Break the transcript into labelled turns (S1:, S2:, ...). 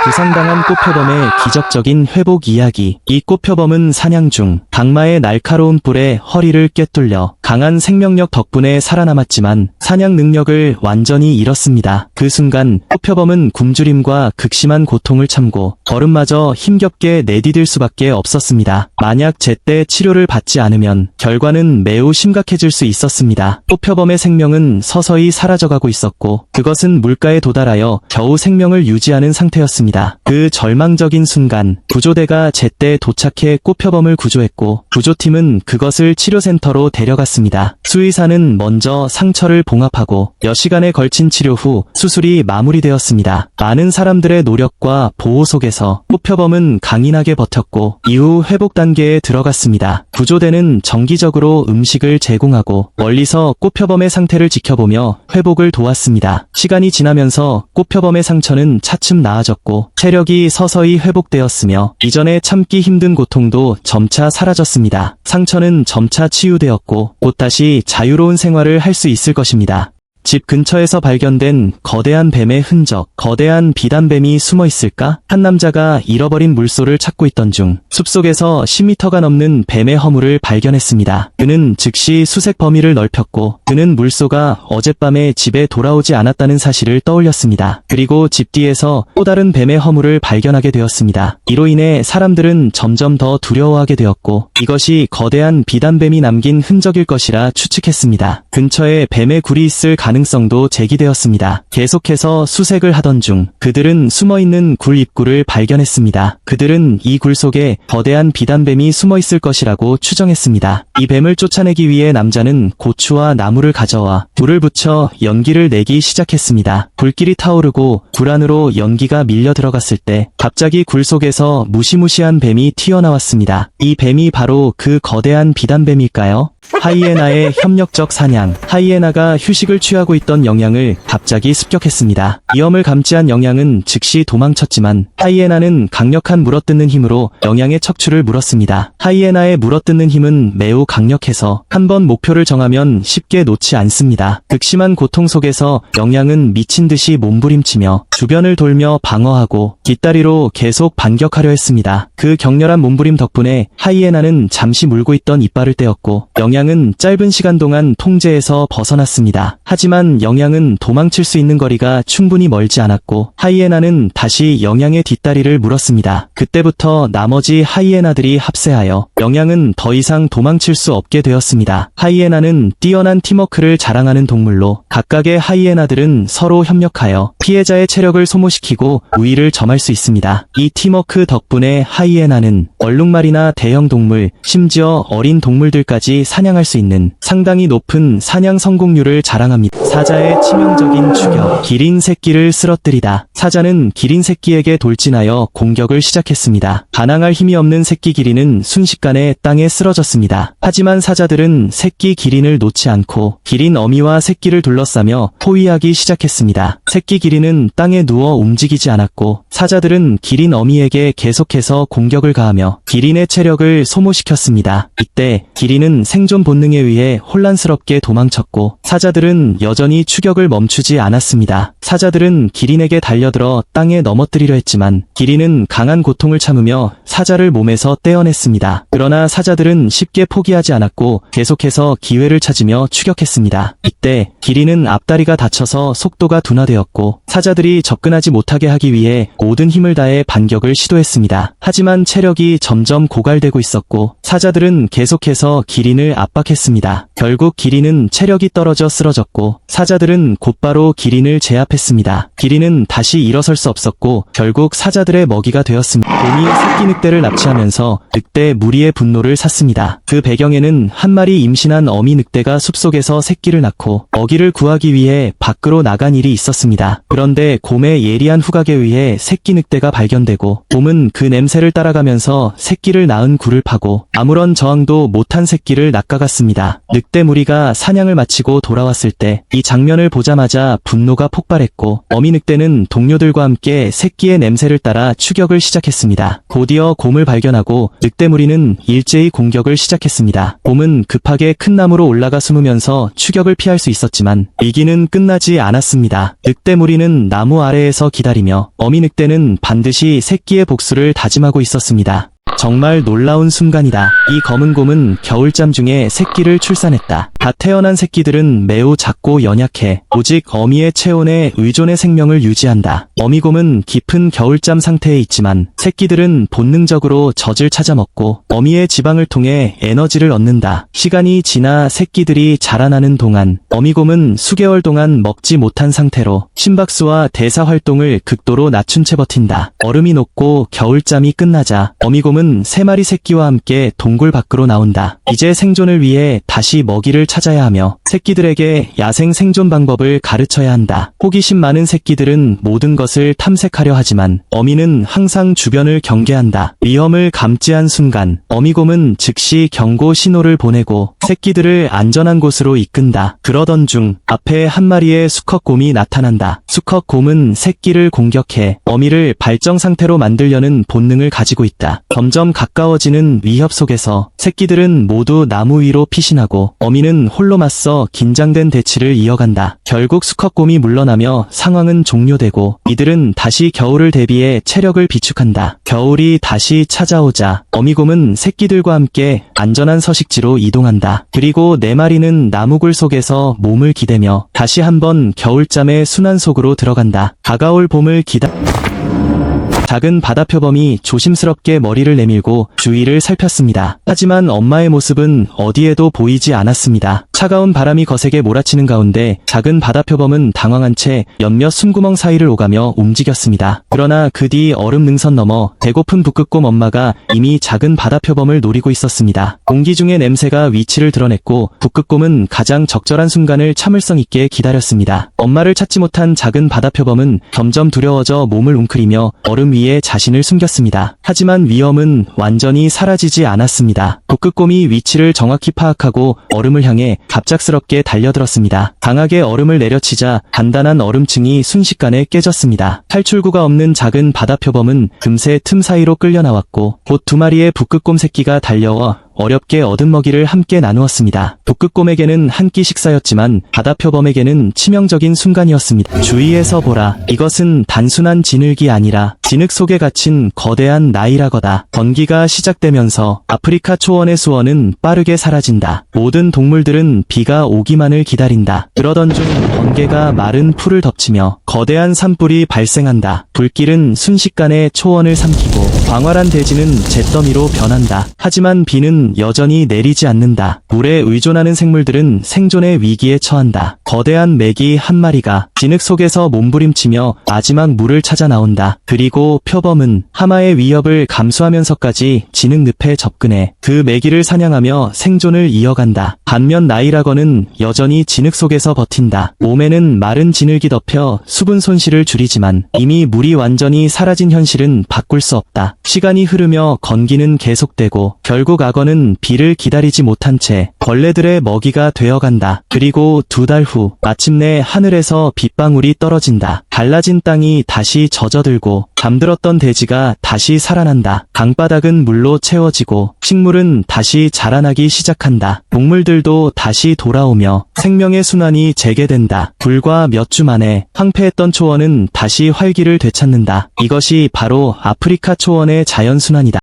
S1: 부상당한 꽃표범의 기적적인 회복 이야기. 이 꽃표범은 사냥 중 강마의 날카로운 뿔에 허리를 꿰뚫려 강한 생명력 덕분에 살아남았지만 사냥 능력을 완전히 잃었습니다. 그 순간 꽃표범은 굶주림과 극심한 고통을 참고 걸음마저 힘겹게 내디딜 수밖에 없었습니다. 만약 제때 치료를 받지 않으면 결과는 매우 심각해질 수 있었습니다. 꽃표범의 생명은 서서히 사라져가고 있었고 그것은 물가에 도달하여 겨우 생명을 유지하는 상태였습니다. 그 절망적인 순간 구조대가 제때 도착해 꽃표범을 구조했고 구조팀은 그것을 치료센터로 데려갔습니다. 수의사는 먼저 상처를 봉합하고 몇 시간에 걸친 치료 후 수술이 마무리되었습니다. 많은 사람들의 노력과 보호 속에서 꽃표범은 강인하게 버텼고 이후 회복 단계에 들어갔습니다. 구조대는 정기적으로 음식을 제공하고 멀리서 꽃표범의 상태를 지켜보며 회복을 도왔습니다. 시간이 지나면서 꽃표범의 상처는 차츰 나아졌고 체력이 서서히 회복되었으며 이전에 참기 힘든 고통도 점차 사라졌습니다. 상처는 점차 치유되었고 곧 다시 자유로운 생활을 할 수 있을 것입니다. 집 근처에서 발견된 거대한 뱀의 흔적. 거대한 비단뱀이 숨어 있을까? 한 남자가 잃어버린 물소를 찾고 있던 중 숲속에서 10m가 넘는 뱀의 허물을 발견했습니다. 그는 즉시 수색 범위를 넓혔고 그는 물소가 어젯밤에 집에 돌아오지 않았다는 사실을 떠올렸습니다. 그리고 집 뒤에서 또 다른 뱀의 허물을 발견하게 되었습니다. 이로 인해 사람들은 점점 더 두려워하게 되었고 이것이 거대한 비단뱀이 남긴 흔적일 것이라 추측했습니다. 근처에 뱀의 굴이 있을 가능성도 제기되었습니다. 계속해서 수색을 하던 중 그들은 숨어있는 굴 입구를 발견했습니다. 그들은 이 굴 속에 거대한 비단뱀이 숨어있을 것이라고 추정했습니다. 이 뱀을 쫓아내기 위해 남자는 고추와 나무를 가져와 불을 붙여 연기를 내기 시작했습니다. 불길이 타오르고 굴 안으로 연기가 밀려 들어갔을 때 갑자기 굴 속에서 무시무시한 뱀이 튀어나왔습니다. 이 뱀이 바로 그 거대한 비단뱀일까요? 하이에나의 협력적 사냥. 하이에나가 휴식을 취하고 있던 영양을 갑자기 습격했습니다. 위험을 감지한 영양은 즉시 도망쳤지만 하이에나는 강력한 물어뜯는 힘으로 영양의 척추를 물었습니다. 하이에나의 물어뜯는 힘은 매우 강력해서 한번 목표를 정하면 쉽게 놓지 않습니다. 극심한 고통 속에서 영양은 미친 듯이 몸부림치며 주변을 돌며 방어하고 깃다리로 계속 반격하려 했습니다. 그 격렬한 몸부림 덕분에 하이에나는 잠시 물고 있던 이빨을 떼었고 영양은 짧은 시간 동안 통제에서 벗어났습니다. 하지만 영양은 도망칠 수 있는 거리가 충분히 멀지 않았고 하이에나는 다시 영양의 뒷다리를 물었습니다. 그때부터 나머지 하이에나들이 합세하여 영양은 더 이상 도망칠 수 없게 되었습니다. 하이에나는 뛰어난 팀워크를 자랑하는 동물로 각각의 하이에나들은 서로 협력하여 피해자의 체력을 소모시키고 우위를 점할 수 있습니다. 이 팀워크 덕분에 하이에나는 얼룩말이나 대형 동물, 심지어 어린 동물들까지 사냥할 수 있는 상당히 높은 사냥 성공률을 자랑합니다. 사자의 치명적인 추격. 기린 새끼를 쓰러뜨리다. 사자는 기린 새끼에게 돌진하여 공격을 시작했습니다. 반항할 힘이 없는 새끼 기린은 순식간에 땅에 쓰러졌습니다. 하지만 사자들은 새끼 기린을 놓지 않고 기린 어미와 새끼를 둘러싸며 포위하기 시작했습니다. 새끼 기린은 땅에 누워 움직이지 않았고 사자들은 기린 어미에게 계속해서 공격을 가하며 기린의 체력을 소모시켰습니다. 이때 기린은 생존 본능에 의해 혼란스럽게 도망쳤고 사자들은 여전히 추격을 멈추지 않았습니다. 사자들은 기린에게 달려들어 땅에 넘어뜨리려 했지만 기린은 강한 고통을 참으며 사자를 몸에서 떼어냈습니다. 그러나 사자들은 쉽게 포기하지 않았고 계속해서 기회를 찾으며 추격했습니다. 이때 기린은 앞다리가 다쳐서 속도가 둔화되었고 사자들이 접근하지 못하게 하기 위해 모든 힘을 다해 반격을 시도했습니다. 하지만 체력이 점점 고갈되고 있었고 사자들은 계속해서 기린을 압박했습니다. 결국 기린은 체력이 떨어져 쓰러졌고 사자들은 곧바로 기린을 제압했습니다. 기린은 다시 일어설 수 없었고 결국 사자들의 먹이가 되었습니다. 곰이 새끼 늑대를 납치하면서 늑대 무리의 분노를 샀습니다. 그 배경에는 한 마리 임신한 어미 늑대가 숲속에서 새끼를 낳고 먹이를 구하기 위해 밖으로 나간 일이 있었습니다. 그런데 곰의 예리한 후각에 의해 새끼 늑대가 발견되고 곰은 그 냄새를 따라가면서 새끼를 낳은 굴을 파고 아무런 저항도 못한 새끼를 낚아갔습니다. 늑대 무리가 사냥을 마치고 돌아왔을 때 이 장면을 보자마자 분노가 폭발했고 어미 늑대는 동료들과 함께 새끼의 냄새를 따라 추격을 시작했습니다. 곧이어 곰을 발견하고 늑대 무리는 일제히 공격을 시작했습니다. 곰은 급하게 큰 나무로 올라가 숨으면서 추격을 피할 수 있었지만 위기는 끝나지 않았습니다. 늑대 무리는 늑대는 나무 아래에서 기다리며 어미 늑대는 반드시 새끼의 복수를 다짐하고 있었습니다. 정말 놀라운 순간이다. 이 검은 곰은 겨울잠 중에 새끼를 출산했다. 갓 태어난 새끼들은 매우 작고 연약해 오직 어미의 체온에 의존해 생명을 유지한다. 어미곰은 깊은 겨울잠 상태에 있지만 새끼들은 본능적으로 젖을 찾아 먹고 어미의 지방을 통해 에너지를 얻는다. 시간이 지나 새끼들이 자라나는 동안 어미곰은 수개월 동안 먹지 못한 상태로 심박수와 대사 활동을 극도로 낮춘 채 버틴다. 얼음이 녹고 겨울잠이 끝나자 어미곰은 3마리 새끼와 함께 동굴 밖으로 나온다. 이제 생존을 위해 다시 먹이를 찾아야 하며 새끼들에게 야생 생존 방법을 가르쳐야 한다. 호기심 많은 새끼들은 모든 것을 탐색하려 하지만 어미는 항상 주변을 경계한다. 위험을 감지한 순간 어미곰은 즉시 경고 신호를 보내고 새끼들을 안전한 곳으로 이끈다. 그러던 중 앞에 한 마리의 수컷곰이 나타난다. 수컷곰은 새끼를 공격해 어미를 발정 상태로 만들려는 본능을 가지고 있다. 점점 가까워지는 위협 속에서 새끼들은 모두 나무 위로 피신하고 어미는 홀로 맞서 긴장된 대치를 이어간다. 결국 수컷곰이 물러나며 상황은 종료되고 이들은 다시 겨울을 대비해 체력을 비축한다. 겨울이 다시 찾아오자 어미곰은 새끼들과 함께 안전한 서식지로 이동한다. 그리고 4마리는 나무굴 속에서 몸을 기대며 다시 한번 겨울잠의 순환 속으로 들어간다. 다가올 봄을 작은 바다표범이 조심스럽게 머리를 내밀고 주위를 살폈습니다. 하지만 엄마의 모습은 어디에도 보이지 않았습니다. 차가운 바람이 거세게 몰아치는 가운데 작은 바다표범은 당황한 채 몇몇 숨구멍 사이를 오가며 움직였습니다. 그러나 그 뒤 얼음 능선 너머 배고픈 북극곰 엄마가 이미 작은 바다표범을 노리고 있었습니다. 공기 중의 냄새가 위치를 드러냈고 북극곰은 가장 적절한 순간을 참을성 있게 기다렸습니다. 엄마를 찾지 못한 작은 바다표범은 점점 두려워져 몸을 웅크리며 얼음 위에 자신을 숨겼습니다. 하지만 위험은 완전히 사라지지 않았습니다. 북극곰이 위치를 정확히 파악하고 얼음을 향해 갑작스럽게 달려들었습니다. 강하게 얼음을 내려치자 단단한 얼음층이 순식간에 깨졌습니다. 탈출구가 없는 작은 바다표범은 금세 틈 사이로 끌려 나왔고 곧 2마리의 북극곰 새끼가 달려와 어렵게 얻은 먹이를 함께 나누었습니다. 북극곰에게는 한 끼 식사였지만 바다표범에게는 치명적인 순간이었습니다. 주위에서 보라. 이것은 단순한 진흙이 아니라 진흙 속에 갇힌 거대한 나일악어다. 번기가 시작되면서 아프리카 초원의 수원은 빠르게 사라진다. 모든 동물들은 비가 오기만을 기다린다. 그러던 중 번개가 마른 풀을 덮치며 거대한 산불이 발생한다. 불길은 순식간에 초원을 삼키고 광활한 대지는 잿더미로 변한다. 하지만 비는 여전히 내리지 않는다. 물에 의존하는 생물들은 생존의 위기에 처한다. 거대한 메기 한 마리가 진흙 속에서 몸부림치며 마지막 물을 찾아 나온다. 그리고 표범은 하마의 위협을 감수하면서까지 진흙 늪에 접근해 그 메기를 사냥하며 생존을 이어간다. 반면 나일악어는 여전히 진흙 속에서 버틴다. 몸에는 마른 진흙이 덮여 수분 손실을 줄이지만 이미 물이 완전히 사라진 현실은 바꿀 수 없다. 시간이 흐르며 건기는 계속되고 결국 악어는 비를 기다리지 못한 채 벌레들의 먹이가 되어간다. 그리고 2달 후 마침내 하늘에서 빗방울이 떨어진다. 갈라진 땅이 다시 젖어들고 잠들었던 대지가 다시 살아난다. 강바닥은 물로 채워지고 식물은 다시 자라나기 시작한다. 동물들도 다시 돌아오며 생명의 순환이 재개된다. 불과 몇 주 만에 황폐했던 초원은 다시 활기를 되찾는다. 이것이 바로 아프리카 초원의 자연순환이다.